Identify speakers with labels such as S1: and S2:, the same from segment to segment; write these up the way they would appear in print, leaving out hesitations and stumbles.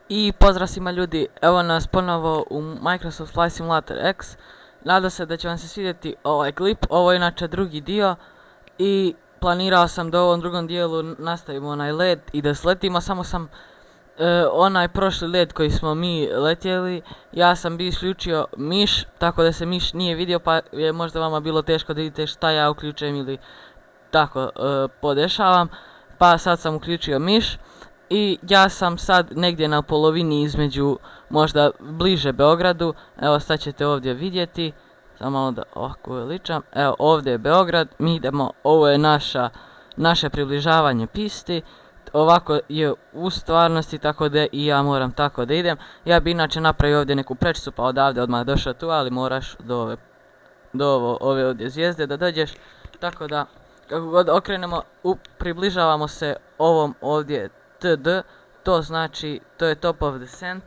S1: I pozdrav svima ljudi, evo nas ponovo u Microsoft Flight Simulator X. Nadam se da će vam se svidjeti ovaj klip, ovo je inače drugi dio. I planirao sam da u ovom drugom dijelu nastavimo onaj let i da sletimo, samo sam onaj prošli let koji smo mi letjeli, ja sam bi isključio miš, tako da se miš nije vidio, pa je možda vama bilo teško da vidite šta ja uključujem ili tako podešavam. Pa sad sam uključio miš. I ja sam sad negdje na polovini između, možda bliže Beogradu. Evo sad ćete ovdje vidjeti. Samo malo da ovako veličam. Evo ovdje je Beograd, mi idemo, ovo je naše približavanje pisti. Ovako je u stvarnosti, tako da i ja moram tako da idem. Ja bi inače napravio ovdje neku prečicu pa odavde odmah došao tu, ali moraš do ove ovdje zvijezde da dođeš. Tako da kako god okrenemo, približavamo se ovom ovdje TD, to znači, to je top of descent.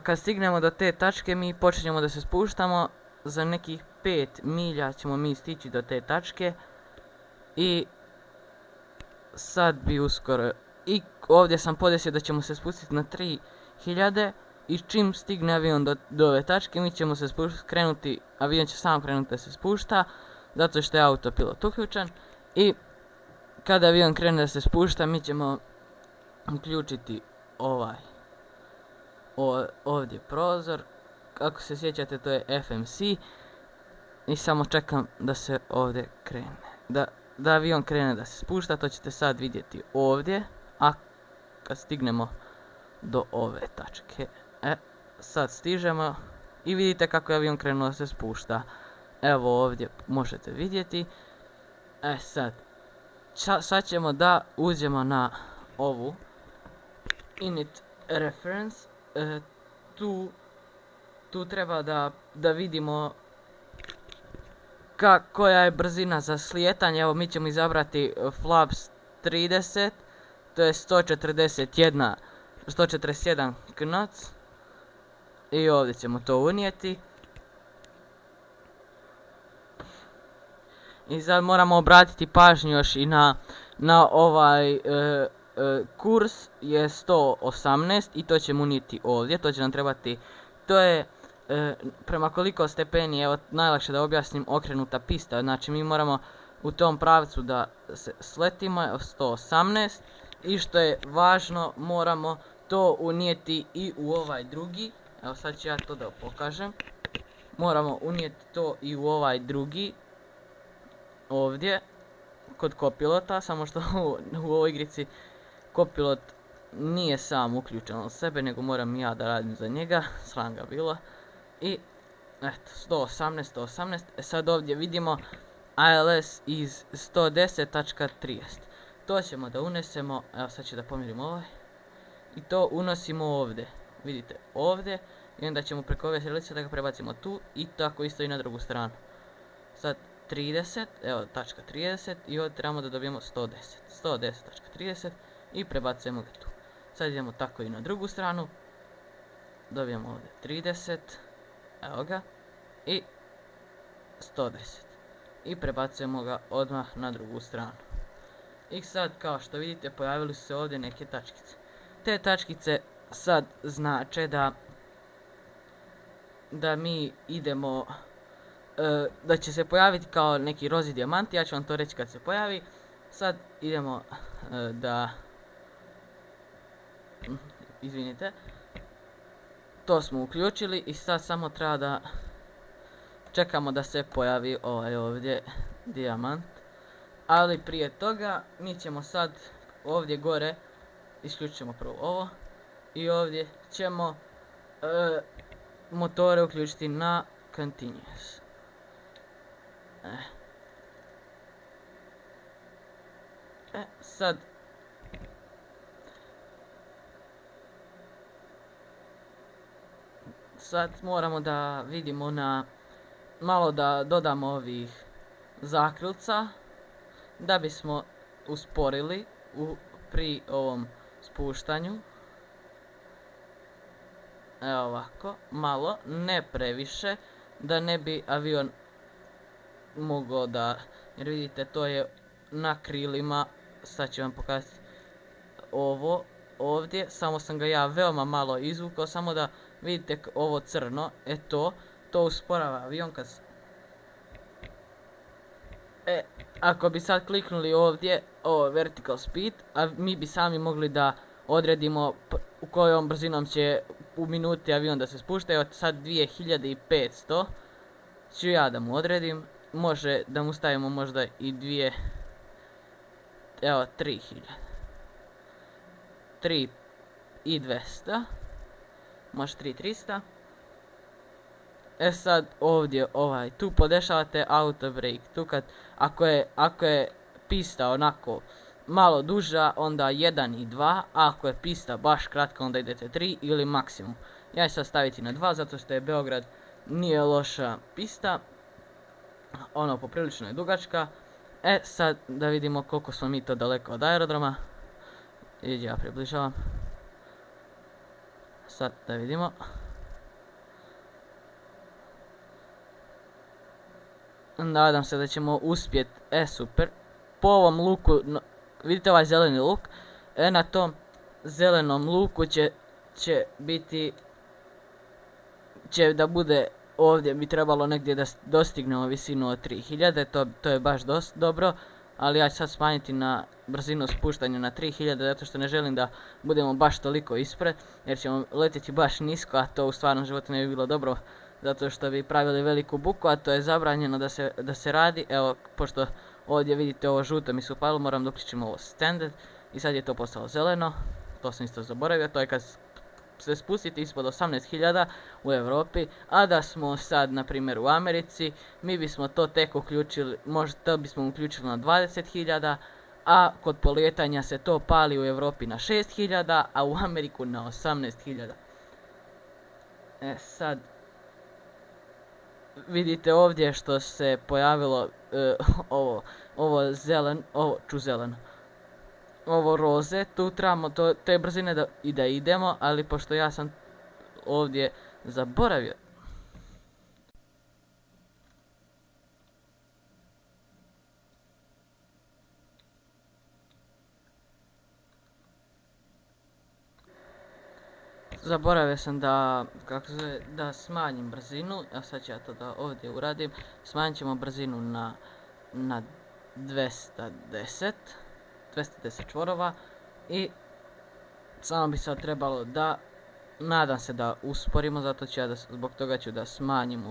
S1: Kad stignemo do te tačke mi počinjemo da se spuštamo, za nekih 5 milja ćemo mi stići do te tačke. I sad bi uskoro, i ovdje sam podesio da ćemo se spustiti na 3000 i čim stigne avion do ove tačke mi ćemo se krenuti, avion će sam krenuti da se spušta, zato što je autopilot uključen. I kada avion krene da se spušta mi ćemo uključiti ovdje prozor, kako se sjećate to je FMC. I samo čekam da se ovdje krene, da avion krene da se spušta, to ćete sad vidjeti ovdje, a kad stignemo do ove tačke, sad stižemo i vidite kako je avion krenuo da se spušta. Evo ovdje možete vidjeti. Sad ćemo da uđemo na ovu init reference. Tu treba da vidimo koja je brzina za slijetanje. Evo mi ćemo izabrati flaps 30, to je 141 knots. I ovdje ćemo to unijeti. I sad moramo obratiti pažnju još i na ovaj kurs je 118 i to ćemo unijeti ovdje, to će nam trebati, to je prema koliko stepeni, evo najlakše da objasnim, okrenuta pista, znači mi moramo u tom pravcu da se sletimo, 118, i što je važno moramo to unijeti i u ovaj drugi, evo sad ću ja to da pokažem, moramo unijeti to i u ovaj drugi, ovdje, kod kopilota, samo što u ovoj igrici kopilot nije sam uključen od sebe, nego moram ja da radim za njega, sram ga bilo. I eto, 118, sad ovdje vidimo ILS iz 110.30. To ćemo da unesemo, evo sad ću da pomirim ovaj. I to unosimo ovdje, vidite ovdje, i onda ćemo preko ove strelice da ga prebacimo tu i tako isto i na drugu stranu. Sad 30, evo tačka 30 i ovdje trebamo da dobijemo 110.30 i prebacujemo ga tu. Sad idemo tako i na drugu stranu, dobijemo ovdje 30, evo ga, i 110 i prebacujemo ga odmah na drugu stranu. I sad kao što vidite pojavili su se ovdje neke tačkice. Te tačkice sad znače da mi idemo, da će se pojaviti kao neki rozi dijamanti, ja ću vam to reći kad se pojavi. Sad idemo izvinite, to smo uključili i sad samo treba da čekamo da se pojavi ovaj ovdje dijamant. Ali prije toga mi ćemo sad ovdje gore, isključit ćemo prvo ovo i ovdje ćemo motore uključiti na continuous. Sad moramo da vidimo malo da dodamo ovih zakrilca da bismo usporili pri ovom spuštanju. Evo ovako, malo, ne previše, da ne bi avion mogao jer vidite to je na krilima, sad ću vam pokazati ovo, ovdje, samo sam ga ja veoma malo izvukao, samo da vidite ovo crno, to usporava avion kad ako bi sad kliknuli ovdje, ovo vertical speed, a mi bi sami mogli da odredimo u kojom brzinom će u minuti avion da se spušta. Evo sad 2500 ću ja da mu odredim, može da mu stavimo možda i 3000, 3200, može 3300. Sad ovdje tu podešavate auto brake, tu kad, ako je pista onako malo duža, onda 1 i 2, a ako je pista baš kratka, onda idete 3 ili maksimum. Ja ću sad staviti na 2, zato što je Beograd nije loša pista, poprilično je dugačka. Sad da vidimo koliko smo mi to daleko od aerodroma. Ja približavam. Sad da vidimo. Nadam se da ćemo uspjeti. Super. Po ovom luku, vidite ovaj zeleni luk? Na tom zelenom luku će biti, da bude ovdje, bi trebalo negdje da dostignemo visinu od 3000, to je baš dosta dobro, ali ja ću sad smanjiti na brzinu spuštanja na 3000, zato što ne želim da budemo baš toliko ispred, jer ćemo letjeti baš nisko, a to u stvarnom životu ne bi bilo dobro, zato što bi pravili veliku buku, a to je zabranjeno da se radi. Evo, pošto ovdje vidite ovo žuto mi se upalo, moram da uključim ovo standard i sad je to postalo zeleno, to sam isto zaboravio, to je kad se spustite ispod 18.000 u Europi, a da smo sad, na primjer, u Americi, mi bismo to tek uključili, možda to bismo uključili na 20.000, a kod polijetanja se to pali u Europi na 6.000, a u Ameriku na 18.000. Sad, vidite ovdje što se pojavilo ovo zeleno. Ovo roze, tu trebamo te brzine da idemo, ali pošto ja sam ovdje zaboravio. Zaboravio sam da smanjim brzinu, a sad ću ja to da ovdje uradim. Smanjit ćemo brzinu na 210 čvorova i samo bi sad trebalo da, nadam se da usporimo, zbog toga ću da smanjim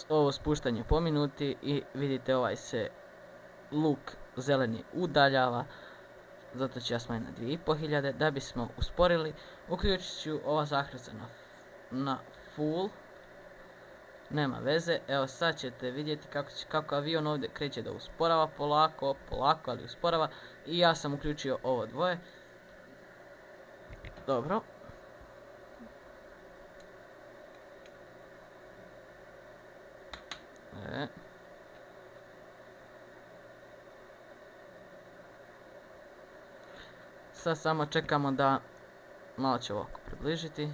S1: ovo spuštanje po minuti i vidite ovaj se luk zeleni udaljava, zato ću ja smanjiti na 2500 da bismo usporili. Uključit ću ova zakrca na full. Nema veze, evo sad ćete vidjeti kako avion ovdje kreće da usporava polako, ali usporava. I ja sam uključio ovo dvoje. Dobro. Sad samo čekamo da, malo ću ovako približiti.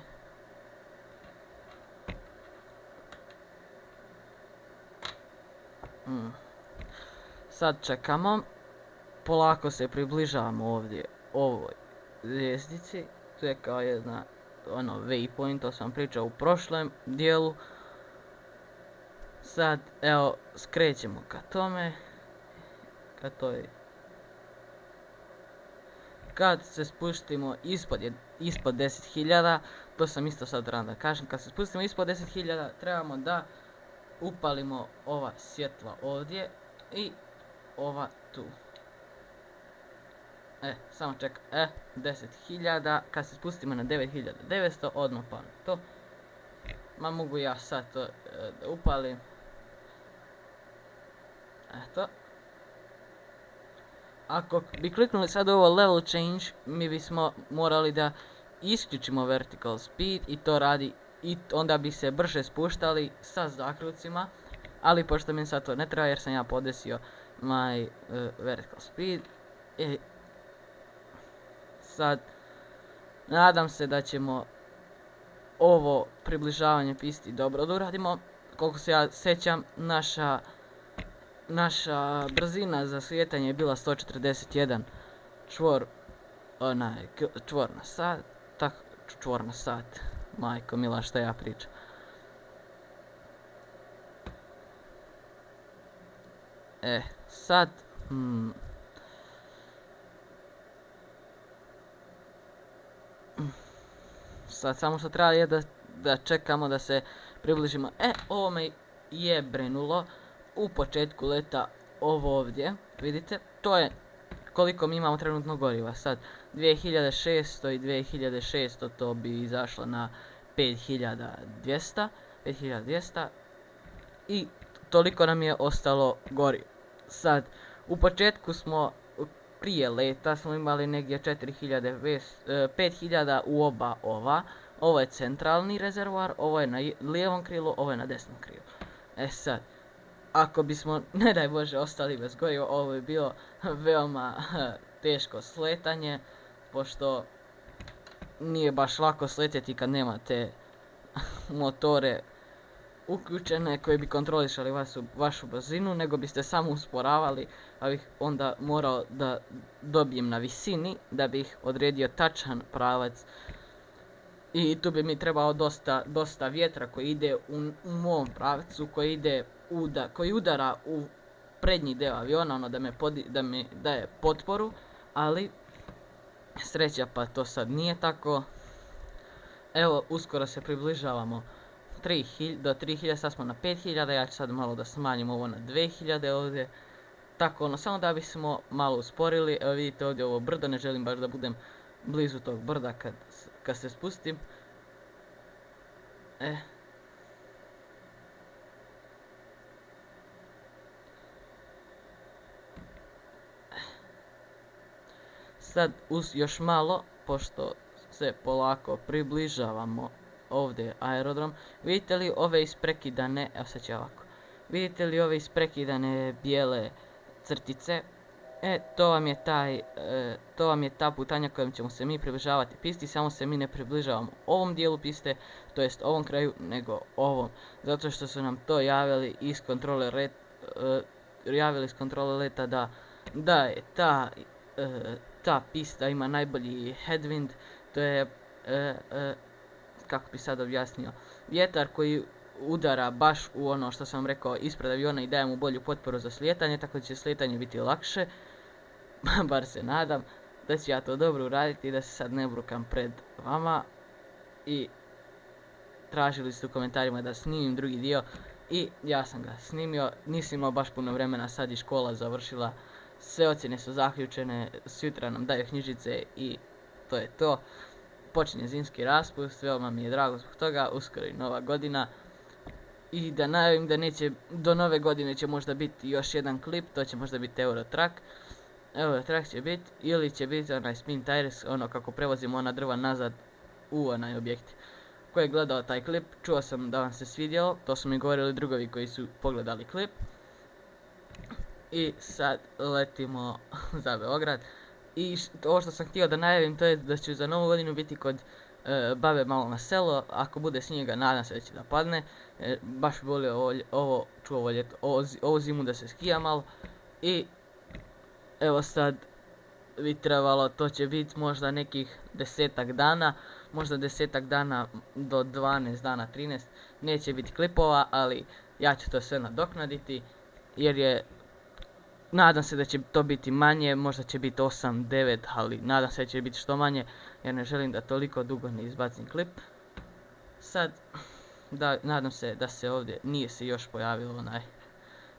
S1: Sad čekamo, polako se približavamo ovdje ovoj zvijezdici, tu je kao jedna waypoint, to sam pričao u prošlom dijelu. Sad evo skrećemo ka tome, kad se spustimo ispod 10.000, to sam isto sad rado da kažem, kad se spustimo ispod 10.000 trebamo da upalimo ova svjetla ovdje i ova tu. Samo čekam, 10.000, kad se spustimo na 9.900 odmah palim to. Mogu ja sad to da upalim. Eto. Ako bi kliknuli sad ovo level change, mi bismo morali da isključimo vertical speed i to radi, i onda bi se brže spuštali sa zakrutcima, ali pošto mi sad to ne treba jer sam ja podesio my vertical speed. Sad nadam se da ćemo ovo približavanje pisti dobro da uradimo. Koliko se ja sjećam, naša brzina za slijetanje je bila 141 čvor čvor na sat, čvor na sat, majko mila šta ja pričam. Sad, sad samo što treba je da čekamo da se približimo. Ovo me je brenulo u početku leta, ovo ovdje, vidite, to je koliko mi imamo trenutno goriva. Sad 2600 i 2600 to bi izašlo na 5200 i toliko nam je ostalo goriva. Sad, u početku smo, prije leta smo imali negdje 5000 u oba ova. Ovo je centralni rezervoar, ovo je na lijevom krilu, ovo je na desnom krilu. Sad, ako bismo, ne daj Bože, ostali bez goriva, ovo bi bilo veoma teško sletanje, pošto nije baš lako sletjeti kad nemate motore uključene koji bi kontrolisali vašu brzinu, nego biste samo usporavali, a bih onda morao da dobijem na visini da bih odredio tačan pravac. I tu bi mi trebao dosta vjetra koji ide u mom pravcu, koji udara u prednji deo aviona, ono da mi daje potporu, ali sreća pa to sad nije tako. Evo, uskoro se približavamo do 3000, sad smo na 5000, ja ću sad malo da smanjim ovo na 2000 ovdje. Tako ono, samo da bismo malo usporili. Evo vidite ovdje ovo brdo, ne želim baš da budem blizu tog brda kad se spustim. Sad uz još malo, pošto se polako približavamo ovdje aerodrom, vidite li ove isprekidane, evo sad će ovako, vidite li ove isprekidane bijele crtice? To vam je ta putanja kojom ćemo se mi približavati pisti, samo se mi ne približavamo ovom dijelu piste, to jest ovom kraju, nego ovom, zato što su nam to javili iz kontrole leta da je ta pista ima najbolji headwind, to je, kako bi sad objasnio, vjetar koji udara baš u ono što sam rekao ispred aviona i daje mu bolju potporu za slijetanje, tako da će slijetanje biti lakše. Bar se nadam da ću ja to dobro uraditi i da se sad ne brukam pred vama. I tražili ste u komentarima da snimim drugi dio i ja sam ga snimio, nisam imao baš puno vremena, sad je škola završila, sve ocjene su zaključene, sutra nam daju knjižice i to je to. Počinje zimski raspust, veoma mi je drago zbog toga, uskoro i nova godina. I da najavim da do nove godine će možda biti još jedan klip, to će možda biti Eurotrack. Eurotrack će biti, ili će biti onaj Spin Tires, ono kako prevozimo ona drva nazad u onaj objekt. Ko je gledao taj klip, čuo sam da vam se svidjelo, to su mi govorili drugovi koji su pogledali klip. I sad letimo za Beograd. I ovo što sam htio da najavim, to je da ću za novu godinu biti kod babe malo na selo. Ako bude snijega, nadam se da će da padne. Baš bi volio ovu zimu da se skija malo. I evo sad bi trebalo, to će biti možda nekih 10-ak dana. Možda 10-ak dana do 12 dana, 13. Neće biti klipova, ali ja ću to sve nadoknaditi. Jer nadam se da će to biti manje, možda će biti 8, 9, ali nadam se da će biti što manje, jer ne želim da toliko dugo ne izbacim klip. Sad, nadam se da se ovdje nije se još pojavilo onaj.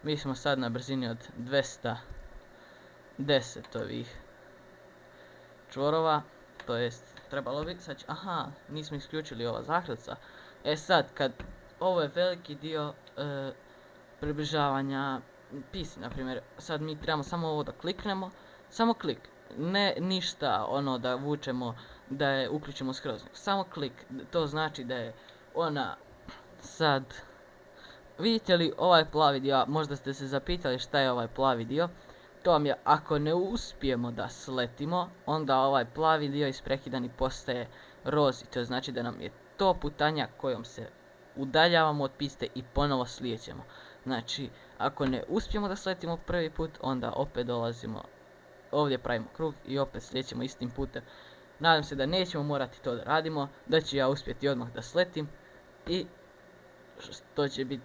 S1: Mi smo sad na brzini od 210 ovih čvorova, to jest trebalo bi, sad nismo isključili ova zakrca. Sad, ovo je veliki dio približavanja pisti, na primjer, sad mi trebamo samo ovo da kliknemo, samo klik, ne ništa ono da vučemo, da je uključimo skroz, samo klik, to znači da je ona sad, vidite li ovaj plavi dio, možda ste se zapitali šta je ovaj plavi dio, to vam je ako ne uspijemo da sletimo, onda ovaj plavi dio isprekidani postaje rozi, to znači da nam je to putanja kojom se udaljavamo od piste i ponovo slijećemo. Znači, ako ne uspijemo da sletimo prvi put, onda opet dolazimo ovdje pravimo krug i opet slijećemo istim putem. Nadam se da nećemo morati to da radimo, da ću ja uspjeti odmah da sletim i to će biti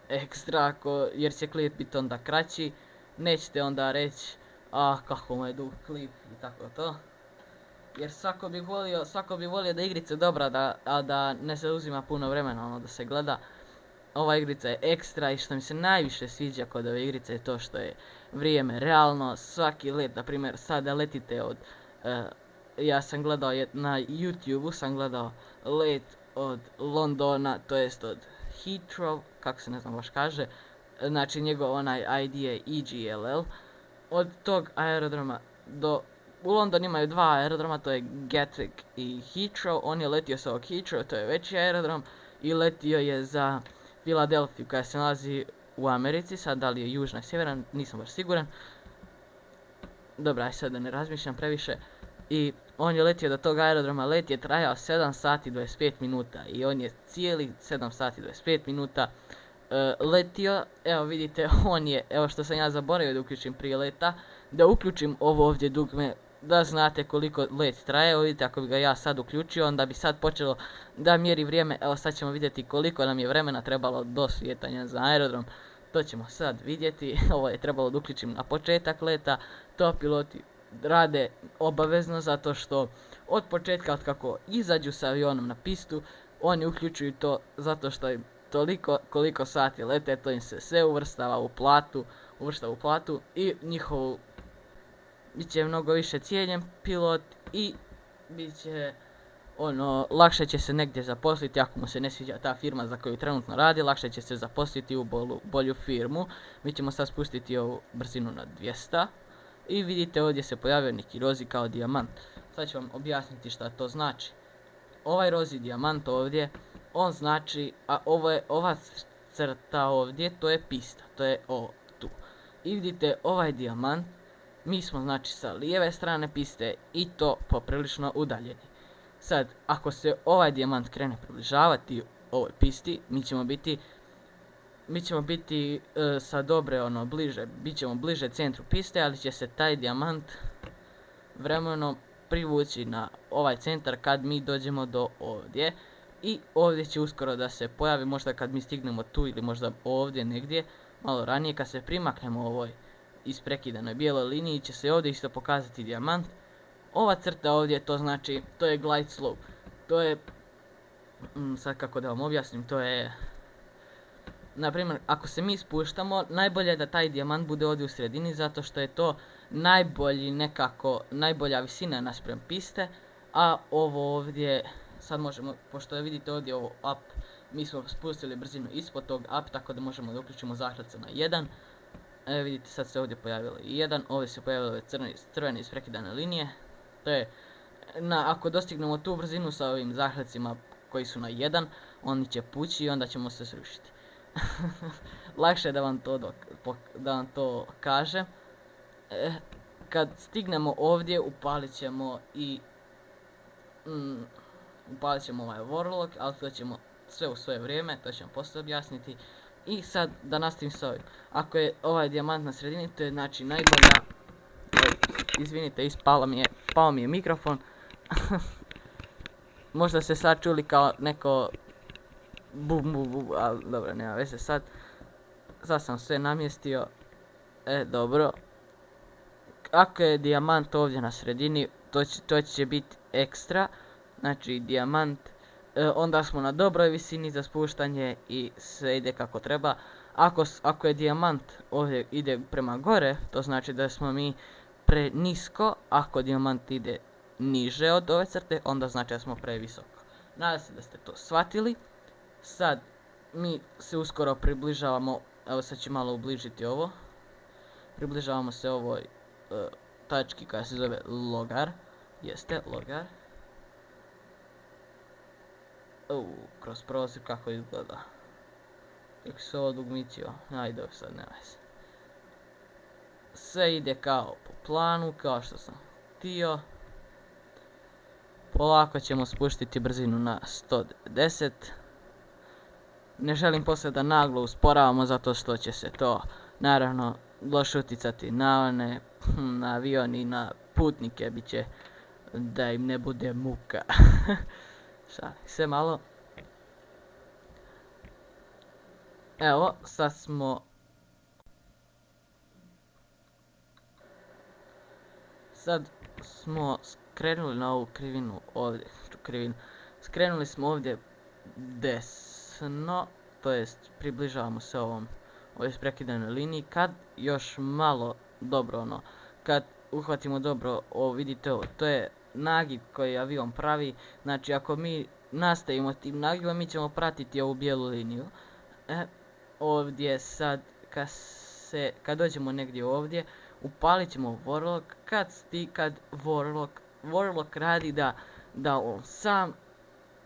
S1: ekstra, jer će klip biti onda kraći, nećete onda reći kako mu je dug klip i tako to. Jer svako bi volio da igrica je dobra, a da ne se uzima puno vremena ono da se gleda. Ova igrica je ekstra i što mi se najviše sviđa kod ove igrice je to što je vrijeme realno. Svaki let, na primjer sada letite od, ja sam gledao na YouTube-u, sam gledao let od Londona, to jest od Heathrow, kako se ne znam baš kaže, znači njegov onaj ID je EGLL, od tog aerodroma u Londonu imaju dva aerodroma, to je Gatwick i Heathrow, on je letio sa ovog Heathrow, to je veći aerodrom, i letio je za Filadelfiju koja se nalazi u Americi, sad da li je južna i sjeverna, nisam baš siguran. Dobra, aj sad da ne razmišljam previše. I on je letio do tog aerodroma, let je trajao 7 sati 25 minuta i on je cijeli 7 sati 25 minuta letio. Evo vidite, on je, evo što sam ja zaboravio da uključim prije leta, da uključim ovo ovdje dugme, da znate koliko let traje. Evo vidite, ako bi ga ja sad uključio, onda bi sad počelo da mjeri vrijeme. Evo sad ćemo vidjeti koliko nam je vremena trebalo do slijetanja za aerodrom. To ćemo sad vidjeti. Ovo je trebalo da uključim na početak leta. To piloti rade obavezno zato što od početka, od kako izađu sa avionom na pistu, oni uključuju to zato što im toliko koliko sati lete, to im se sve uvrštava u platu i njihovu bit će mnogo više cijenjen pilot i bit će lakše će se negdje zaposliti ako mu se ne sviđa ta firma za koju trenutno radi, lakše će se zaposliti u bolju firmu. Mi ćemo sad spustiti ovu brzinu na 200 i vidite ovdje se pojavio neki rozi kao dijamant. Sad ću vam objasniti šta to znači. Ovaj rozi dijamant ovdje, on znači, a ova crta ovdje, to je pista, to je tu. I vidite ovaj dijamant, mi smo znači sa lijeve strane piste i to poprilično udaljeni. Sad, ako se ovaj dijamant krene približavati ovoj pisti, mi ćemo biti sa dobre bliže, bit ćemo bliže centru piste, ali će se taj dijamant vremenom privući na ovaj centar kad mi dođemo do ovdje. I ovdje će uskoro da se pojavi, možda kad mi stignemo tu ili možda ovdje negdje, malo ranije kad se primaknemo ovoj isprekidanoj bijeloj liniji, će se ovdje isto pokazati dijamant. Ova crta ovdje, to znači, to je glide slope. To je, sad kako da vam objasnim, to je, na primjer, ako se mi spuštamo, najbolje je da taj dijamant bude ovdje u sredini, zato što je to najbolja visina naspram piste, a ovo ovdje, sad možemo, pošto vidite ovdje ovo up, mi smo spustili brzinu ispod tog up, tako da možemo da uključimo zahvatce na 1. Vidite, sad se ovdje pojavilo i 1, ovdje se pojavile ove crvene isprekidane linije. To je, ako dostignemo tu brzinu sa ovim zahvatcima koji su na 1, oni će pući i onda ćemo se srušiti. Lakše je da vam to kažem. Kad stignemo ovdje, upalit ćemo ovaj overlock, ali to ćemo sve u svoje vrijeme, to ćemo poslije objasniti. I sad da nastavim s ovim. Ako je ovaj dijamant na sredini, to je znači najbolja. Izvinite, pao mi je mikrofon. Možda ste sad čuli kao neko bum bum bum, ali dobro, nema veze sad. Sad sam sve namjestio. Dobro. Ako je dijamant ovdje na sredini, to će biti ekstra. Znači dijamant, onda smo na dobroj visini za spuštanje i sve ide kako treba. Ako je dijamant ovdje ide prema gore, to znači da smo mi prenisko. Ako dijamant ide niže od ove crte, onda znači da smo previsoko. Nadam se da ste to shvatili. Sad mi se uskoro približavamo, evo sad ću malo ubližiti ovo. Približavamo se ovoj tački koja se zove Logar. Jeste, Logar. Kroz prozor kako izgleda. Kako se ovo dugmićio. Ajde, sad nema veze. Sve ide kao po planu, kao što sam htio. Polako ćemo spuštiti brzinu na 110. Ne želim poslije da naglo usporavamo zato što će se to naravno loše uticati na one, na avion i na putnike, bit će da im ne bude muka. Šalim se malo. Evo, sad smo skrenuli na ovu krivinu ovdje, skrenuli smo ovdje desno, to jest približavamo se ovoj isprekidanoj liniji. Kad još malo dobro kad uhvatimo dobro, vidite ovo, to je nagib koji avion pravi, znači ako mi nastavimo tim nagibom, mi ćemo pratiti ovu bijelu liniju. Ovdje sad, kad dođemo negdje ovdje, upalit ćemo Warlock, kad Warlock radi da on sam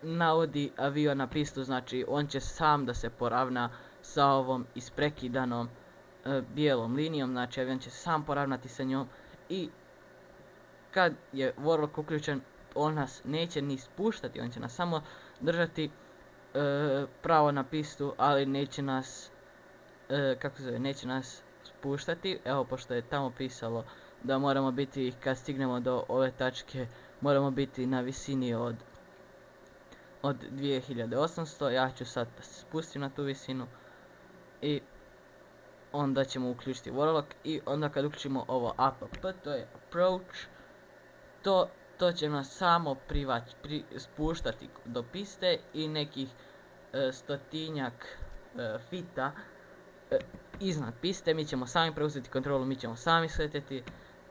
S1: navodi avion na pistu, znači on će sam da se poravna sa ovom isprekidanom bijelom linijom, znači avion će sam poravnati sa njom i kad je Warlock uključen, on nas neće ni spuštati, on će nas samo držati pravo na pistu, ali neće nas, neće nas spuštati. Evo, pošto je tamo pisalo da moramo biti, kad stignemo do ove tačke, moramo biti na visini od 2800, ja ću sad da se spustim na tu visinu i onda ćemo uključiti Warlock i onda kad uključimo ovo APP, to je Approach, to će nas samo spuštati do piste i nekih 100-tinjak fita iznad piste. Mi ćemo sami preuzeti kontrolu, mi ćemo sami sletjeti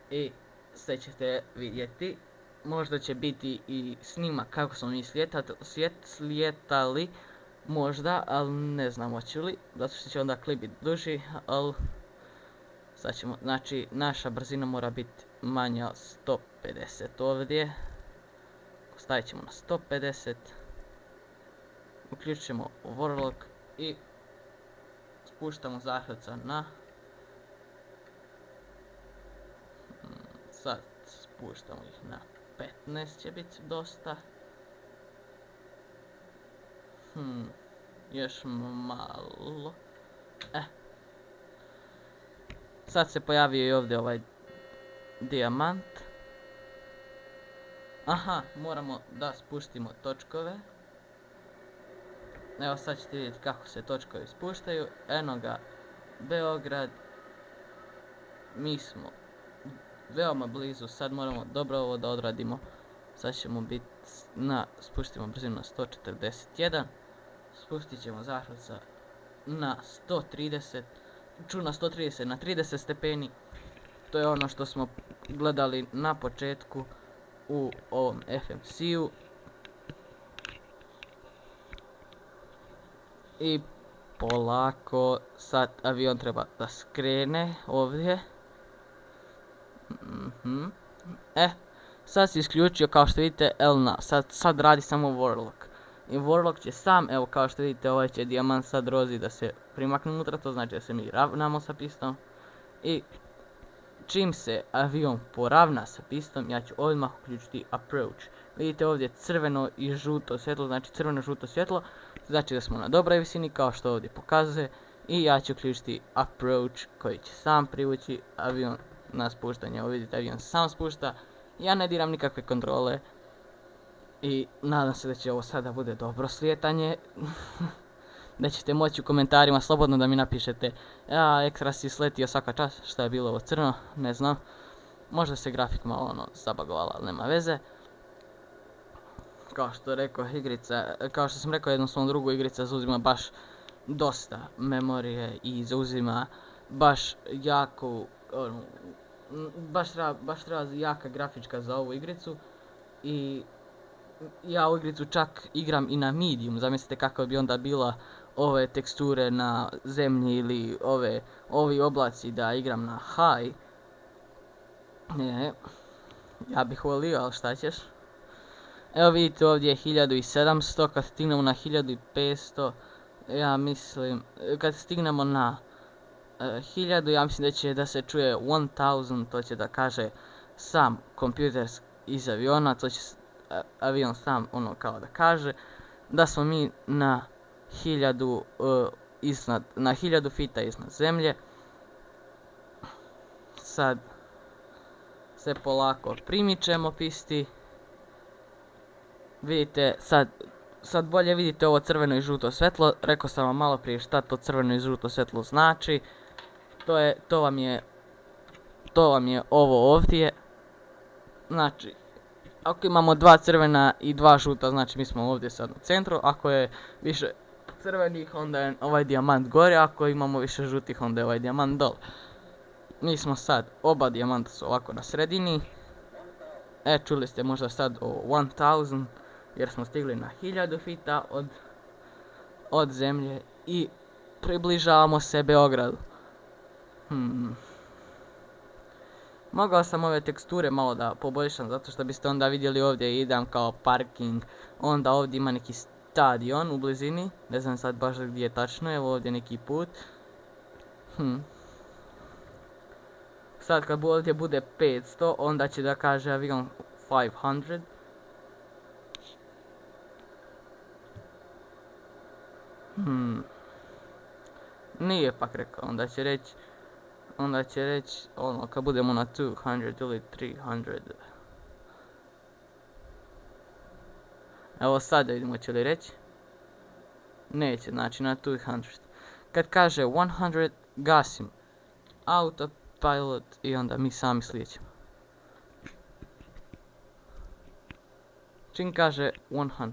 S1: i sve ćete vidjeti. Možda će biti i snimak kako smo mi slijetali, možda, ali ne znam hoću li, zato što će onda klip biti duži, ali sad ćemo, znači naša brzina mora biti manja od 150 ovdje. Stavit ćemo na 150, uključit ćemo Warlock i spuštamo zahvaca na, sad spuštamo ih na 15, će biti dosta. Još malo. Sad se pojavio i ovdje ovaj dijamant. Aha, moramo da spustimo točkove. Evo sad ćete vidjeti kako se točkovi spuštaju. Eno ga, Beograd. Mi smo veoma blizu, sad moramo dobro ovo da odradimo. Sad ćemo biti spustimo brzinu na 141. Spustit ćemo zahvaca na 130. Na 130, na 30 stepeni. To je ono što smo gledali na početku u ovom FMC-u. I polako, sad avion treba da skrene ovdje. Sad se isključio, kao što vidite, Elna. Sad radi samo Warlock. I Warlock će sam, evo kao što vidite, ovaj će dijamant sad rozi da se primakne unutra, to znači da se mi ravnamo sa pistom. I čim se avion poravna sa pistom, ja ću odmah uključiti Approach. Vidite ovdje crveno i žuto svjetlo, znači crveno-žuto svjetlo, znači da smo na dobroj visini, kao što ovdje pokazuje. I ja ću uključiti Approach koji će sam privući avion na spuštanje. Evo vidite, avion sam spušta, ja ne diram nikakve kontrole. I nadam se da će ovo sada bude dobro slijetanje. Da ćete moći u komentarima slobodno da mi napišete: ekstra si sletio svaka čast, šta je bilo ovo crno, ne znam. Možda se grafik malo zabagovala, ali nema veze. Kao što sam rekao, jednu svom drugu igrica zauzima baš dosta memorije i zauzima baš jako, baš treba jaka grafička za ovu igricu. I ja ovu igricu čak igram i na medium, zamislite kako bi onda bila ove teksture na zemlji ili ovi oblaci da igram na high. Ja bih volio, ali šta ćeš. Evo vidite ovdje je 1700, kad stignemo na 1500, ja mislim, kad stignemo na 1000, ja mislim da će da se čuje 1000, to će da kaže sam kompjuter iz aviona, to će avion sam kao da kaže da smo mi na 1000 fita iznad zemlje. sad se polako primičemo pisti. Vidite, sad bolje vidite ovo crveno i žuto svjetlo. Rekao sam vam malo prije šta to crveno i žuto svjetlo znači. To vam je ovo ovdje. Znači, ako imamo dva crvena i dva žuta, znači mi smo ovdje sad u centru. Ako je više crvenih, onda je ovaj dijamant gore. Ako imamo više žutih, onda je ovaj dijamant dole. Mi smo sad, oba dijamanta su ovako na sredini. Čuli ste možda sad o 1000, jer smo stigli na 1000 fita od zemlje i približavamo se Beogradu. Mogao sam ove teksture malo da poboljšam, zato što biste onda vidjeli ovdje idem kao parking. Onda ovdje ima neki stadion u blizini, ne znam sad baš gdje je tačno, evo ovdje neki put. Sad kad ovdje bude 500, onda će da kaže avion 500. Nije pak rekao, onda će reći ono kad budemo na 200 ili 300. Evo sad da vidimo će li reći. Neće, znači na 200. Kad kaže 100, gasim autopilot i onda mi sami slijećemo. Čim kaže 100.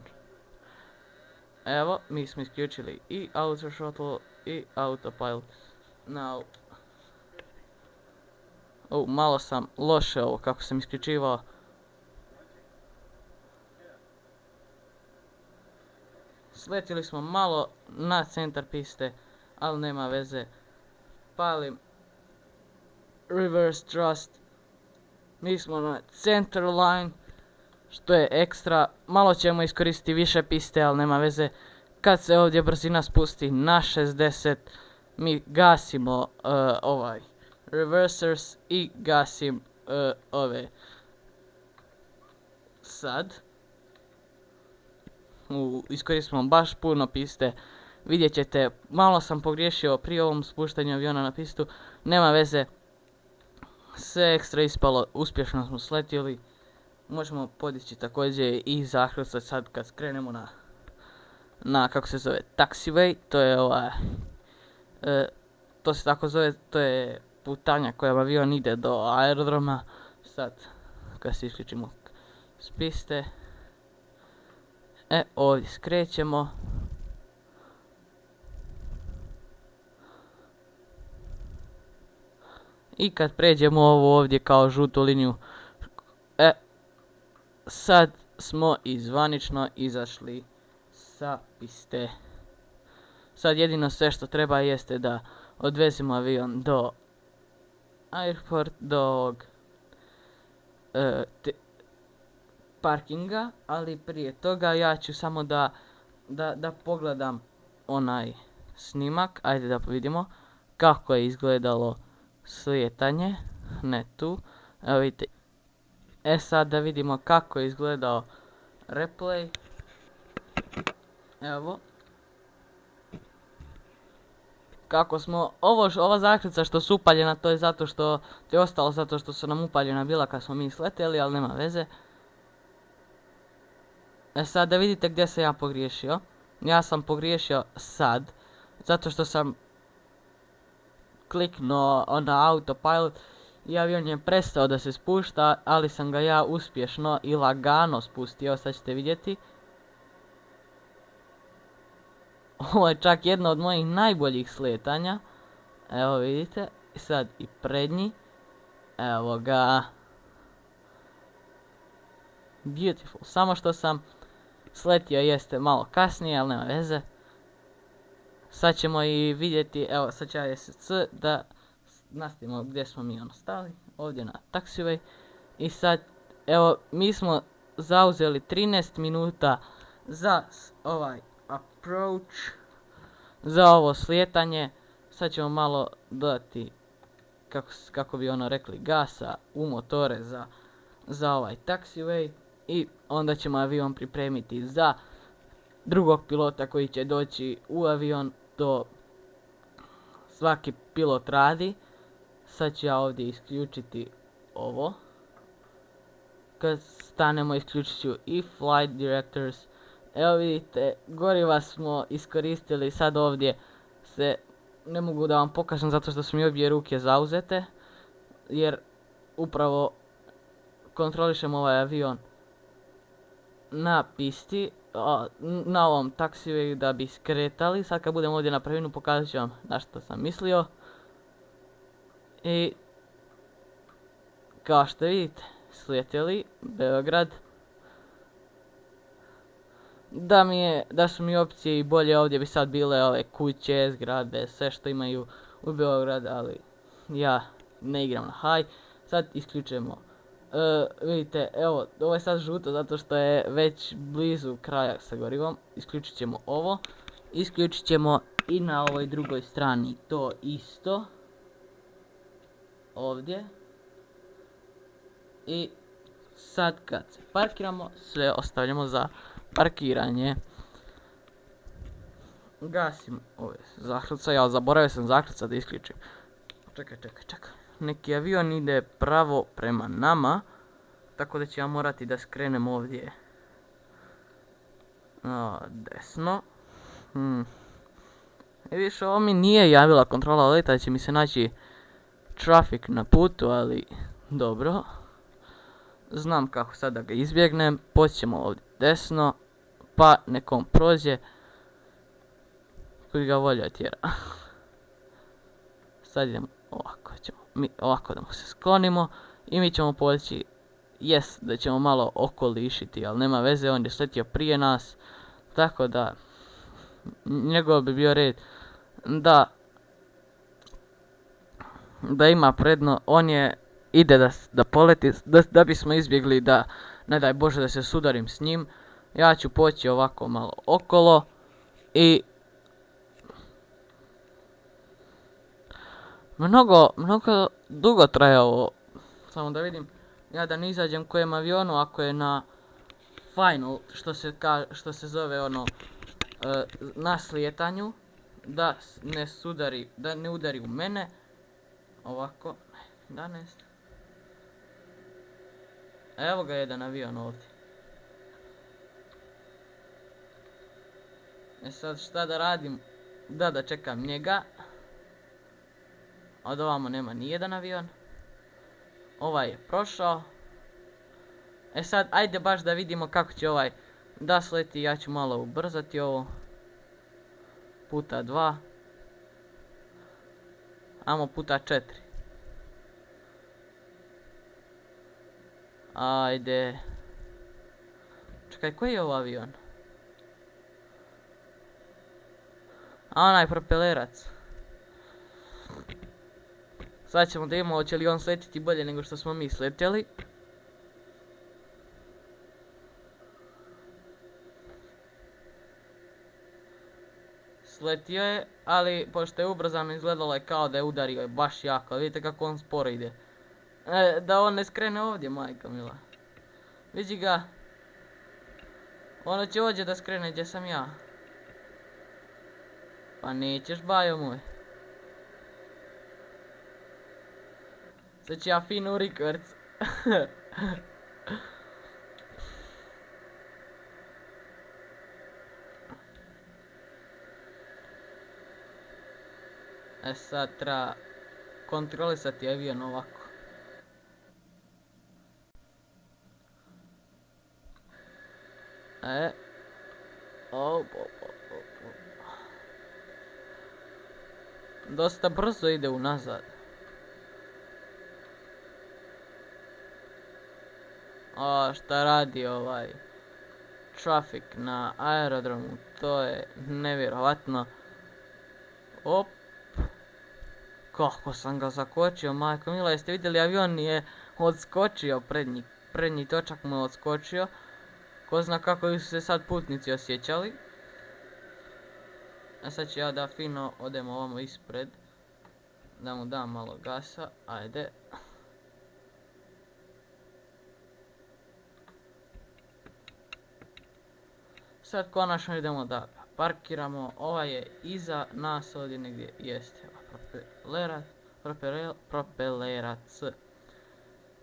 S1: Evo, mi smo isključili i auto shuttle i autopilot. Now, malo sam loše ovo kako sam isključivao. Sletili smo malo na centar piste, ali nema veze. Palim reverse thrust. Mi smo na center line, što je ekstra. Malo ćemo iskoristiti više piste, ali nema veze. Kad se ovdje brzina spusti na 60, mi gasimo ovaj reversers i gasim ove sad. Iskoristimo baš puno piste. Vidjet ćete, malo sam pogriješio prije ovom spuštanju aviona na pistu. Nema veze. Sve ekstra ispalo, uspješno smo sletjeli. Možemo podići također i zakrcat sad kad skrenemo na kako se zove taxiway. To je to se tako zove, to je putanja kojom avion ide do aerodroma. Sad kad se isključimo s piste, ovdje skrećemo. I kad pređemo ovo ovdje kao žutu liniju, sad smo zvanično izašli sa piste. Sad jedino sve što treba jeste da odvezemo avion do airport, do parkinga, ali prije toga ja ću samo da pogledam onaj snimak. Ajde da vidimo kako je izgledalo slijetanje. Ne tu, evo vidite. Sad da vidimo kako je izgledao replay. Evo. Kako smo, ova zakrca što su upaljena, to je zato što, to je ostalo zato što su nam upaljena bila kad smo mi sletjeli, ali nema veze. Sad da vidite gdje sam ja pogriješio. Ja sam pogriješio sad, zato što sam kliknuo na autopilot i avion je prestao da se spušta, ali sam ga ja uspješno i lagano spustio, sad ćete vidjeti. Ovo je čak jedno od mojih najboljih sletanja. Evo vidite, sad i prednji. Evo ga. Beautiful, samo što sam sletio jeste malo kasnije, ali nema veze. Sad ćemo i vidjeti, evo sad će ASC da nastavimo gdje smo mi stali, ovdje na taxiway. I sad, evo, mi smo zauzeli 13 minuta za ovaj approach, za ovo slijetanje. Sad ćemo malo dodati, kako bi ono rekli, gasa u motore za ovaj taxiway. I onda ćemo avion pripremiti za drugog pilota koji će doći u avion. To svaki pilot radi. Sad ću ja ovdje isključiti ovo. Kad stanemo isključit ću i flight directors. Evo vidite, goriva smo iskoristili, sad ovdje se ne mogu da vam pokažem zato što su mi obje ruke zauzete. Jer upravo kontrolišem ovaj avion na pisti, na ovom taxiway da bi skretali. Sad kad budem ovdje na prvinu pokazat ću vam na što sam mislio. I kao što vidite, slijetili Beograd. Da su mi opcije i bolje, ovdje bi sad bile ove kuće, zgrade, sve što imaju u Beograd, ali ja ne igram na high. Sad isključujemo. Vidite, evo, ovo je sad žuto zato što je već blizu kraja sa gorivom. Isključit ćemo ovo. Isključit ćemo i na ovoj drugoj strani to isto. Ovdje. I sad kad se parkiramo, sve ostavljamo za parkiranje. Gasim ove zakrca, ja zaboravio sam zakrca da isključim. Čekaj. Neki avion ide pravo prema nama, tako da ću ja morati da skrenem ovdje desno. Vidiš, ovo mi nije javila kontrola leta, će mi se naći trafik na putu, ali dobro. Znam kako sad da ga izbjegnem, poći ćemo ovdje desno, pa nekom prođe koji ga volja tjera. Sad idemo ovako, ovako da mu se sklonimo i mi ćemo poći, da ćemo malo okolišiti, ali nema veze, on je sletio prije nas, tako da njegov bi bio red da ima predno, ide da poleti, da bismo izbjegli da, ne daj Bože, da se sudarim s njim. Ja ću poći ovako malo okolo i mnogo dugo traje ovo. Samo da vidim, ja da ne izađem kojem avionu, ako je na final, što se zove ono, na slijetanju, da ne udari u mene. Ovako, 11. Evo ga jedan avion ovdje. Sad šta da radim? Da čekam njega. Od ovamo nema nijedan avion. Ovaj je prošao. Sad ajde baš da vidimo kako će ovaj da sleti. Ja ću malo ubrzati ovo. Puta 2. Amo puta 4. Ajde. Čekaj, koji je ovo avion? Onaj propelerac. Sad ćemo da imamo, hoće li on sletiti bolje nego što smo mi sletjeli. Sletio je, ali pošto je ubrzano izgledalo je kao da je udario baš jako. Vidite kako on sporo ide. Da on ne skrene ovdje, majka mila. Vidi ga. Ono će ovdje da skrene gdje sam ja. Pa nećeš, bajo moj. Sad ću ja fino u rikverc. Sad treba kontrolisati avion ovako. Dosta brzo ide unazad. Šta radi ovaj trafik na aerodromu, to je nevjerovatno. Op. Kako sam ga zakočio, majko mila, jeste vidjeli, avion je odskočio, prednji točak mu je odskočio. Ko zna kako su se sad putnici osjećali. A sad ću ja da fino odemo ovamo ispred. Da mu dam malo gasa, ajde. Sad konačno idemo da parkiramo, ovaj je iza nas ovdje negdje, jeste, propelerat, propelerac.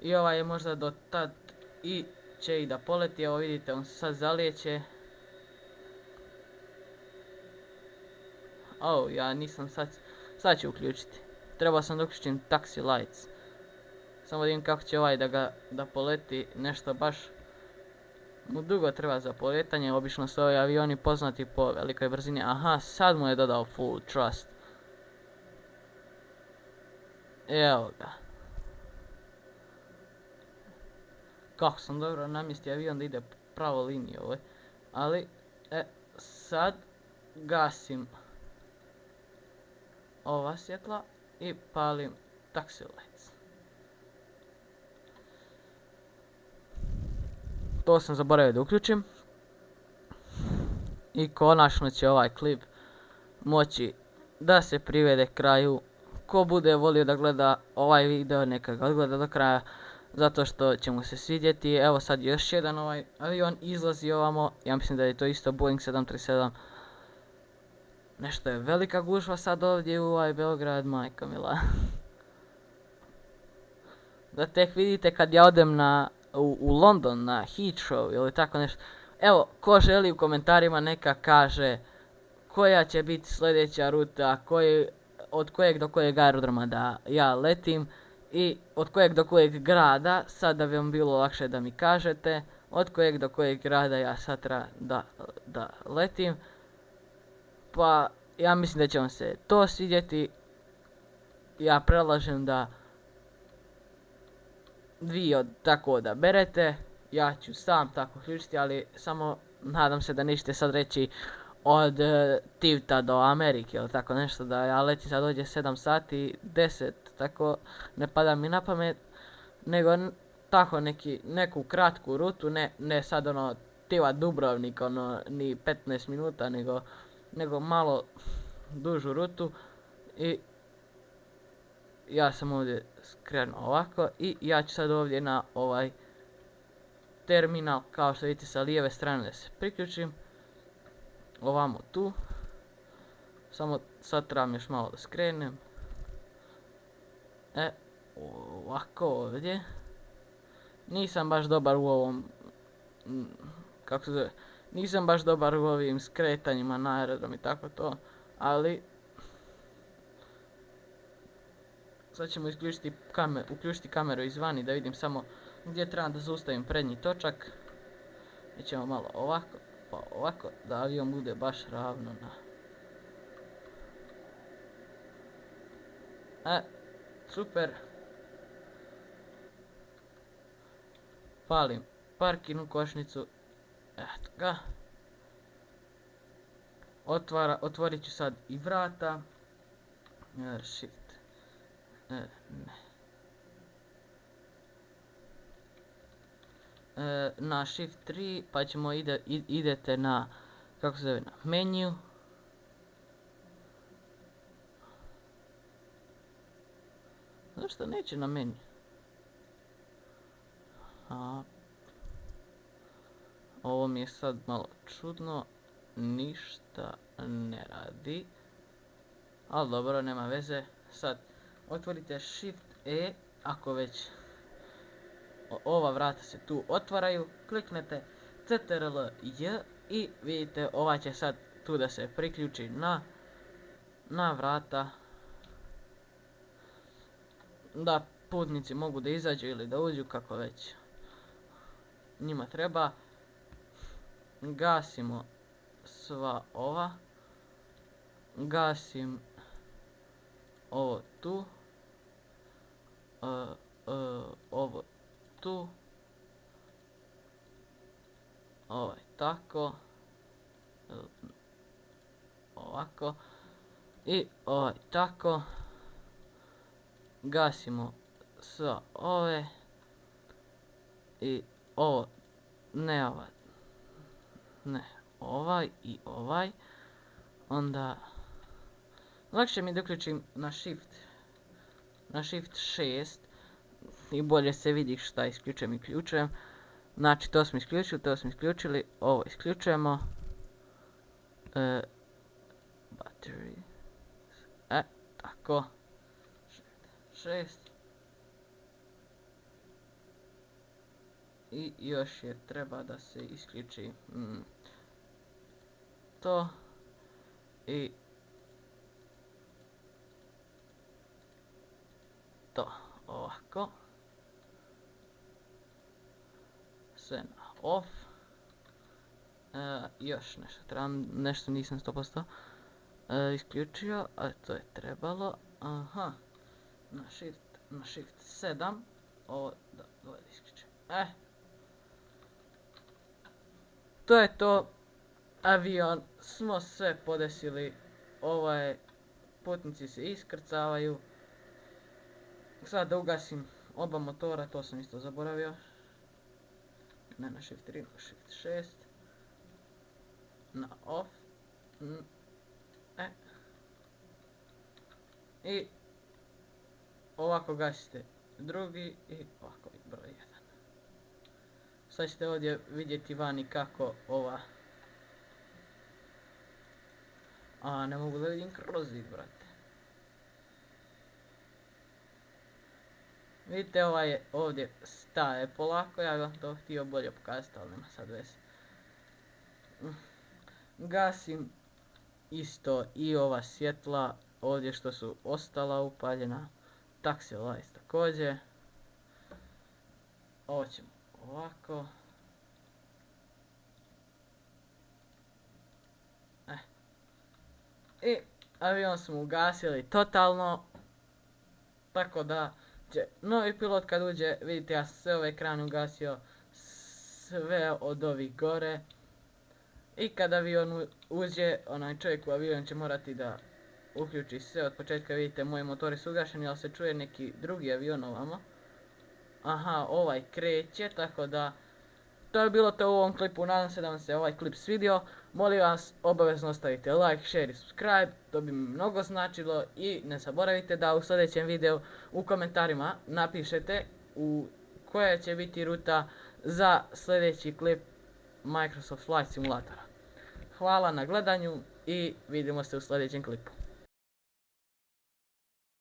S1: I ovaj je možda do tad i će i da poleti, evo vidite on se sad zalijeće. Ja nisam sad ću uključiti. Trebao sam da uključim taxi lights. Samo da vidim kako će ovaj da poleti, nešto baš mu dugo treba za poletanje, obično su ovi avioni poznati po velikoj brzini. Aha, sad mu je dodao full thrust. Evo ga. Kako sam dobro namjestio avion da ide pravo liniju ovoj. Ali, sad gasim ova svjetla i palim taxi lights. To sam zaboravio da uključim. I konačno će ovaj klip moći da se privede kraju. Ko bude volio da gleda ovaj video, neka ga odgleda do kraja. Zato što će mu se svidjeti. Evo sad još jedan ovaj avion izlazi ovamo. Ja mislim da je to isto Boeing 737. Nešto je velika gužva sad ovdje u ovaj Beograd, majko mila. Da tek vidite kad ja odem u London na Heathrow ili tako nešto. Evo, ko želi u komentarima neka kaže koja će biti sljedeća ruta, od kojeg do kojeg aerodroma da ja letim i od kojeg do kojeg grada, sad da bi vam bilo lakše da mi kažete, od kojeg do kojeg grada ja sad da letim. Pa ja mislim da će vam se to svidjeti. Ja predlažem da vi tako odaberete. Ja ću sam tako uključiti, ali samo nadam se da nećete sad reći od Tivta do Amerike ili tako nešto, da ja letim sad ovdje 7 sati, 10, tako ne pada mi na pamet, nego tako neku kratku rutu, ne sad ono Tiva Dubrovnik, ono ni 15 minuta, nego malo dužu rutu. I ja sam ovdje skrenuo ovako i ja ću sad ovdje na ovaj terminal, kao što vidite sa lijeve strane da se priključim. Ovamo tu. Samo sad trebam još malo da skrenem. Ovako ovdje. Nisam baš dobar u ovom, kako se zove, nisam baš dobar u ovim skretanjima na aerodrom i tako to, ali sad ćemo uključiti kameru izvani da vidim samo gdje trebam da zaustavim prednji točak. Mi ćemo malo ovako, pa ovako, da avion bude baš ravno na... Super. Palim parkinu košnicu. Eto ga. Otvorit ću sad i vrata. Shift. Ne. Na Shift 3 pa ćemo idete na, kako se zove, na menu. Zašto neće na menu? Ovo mi je sad malo čudno, ništa ne radi. Ali dobro, nema veze. Sad otvorite Shift E, ako već ova vrata se tu otvaraju, kliknete CTRL-J i vidite ova će sad tu da se priključi na vrata, da putnici mogu da izađu ili da uđu, kako već njima treba. Gasimo sva ova, gasim ovo tu, ovo tu, ovaj tako, ovako i ovaj tako. Gasimo sva ove i ovo, ne ovaj i ovaj. Onda lakše mi da uključim na Shift 6 i bolje se vidi šta isključujem i ključujem. Znači to smo isključili, ovo isključujemo. Battery. Tako. 6. I još je treba da se isključi to i to ovako. Sve na off. Još nešto trebam, nešto nisam 100% isključio, a to je trebalo. Aha, na shift 7. Ovo da isključim. To je to. Avion smo sve podesili. Putnici se iskrcavaju. Sad da ugasim oba motora, to sam isto zaboravio. Ne na shift 3, na shift 6. Na off. I ovako gasite drugi i ovako broj 1. Sad ćete ovdje vidjeti vani kako ova... ne mogu da vidim kroz zid, brate. Vidite, je ovdje staje polako, ja vam to htio bolje pokazati, ali nema sad veze. Gasim isto i ova svjetla ovdje što su ostala upaljena. Taxi lights također. Ovo ćemo ovako. I avion smo ugasili totalno. Tako da će novi pilot kad uđe, vidite ja sam sve ove ekrane ugasio, sve od ovih gore. I kad avion uđe, onaj čovjek u avion će morati da uključi sve od početka. Vidite, moji motori su ugašeni, ali se čuje neki drugi avion ovamo. Aha, ovaj kreće, tako da to je bilo to u ovom klipu. Nadam se da vam se ovaj klip svidio. Molim vas, obavezno ostavite like, share i subscribe, to bi mi mnogo značilo. I ne zaboravite da u sljedećem videu u komentarima napišete koja će biti ruta za sljedeći klip Microsoft Flight Simulatora. Hvala na gledanju i vidimo se u sljedećem klipu.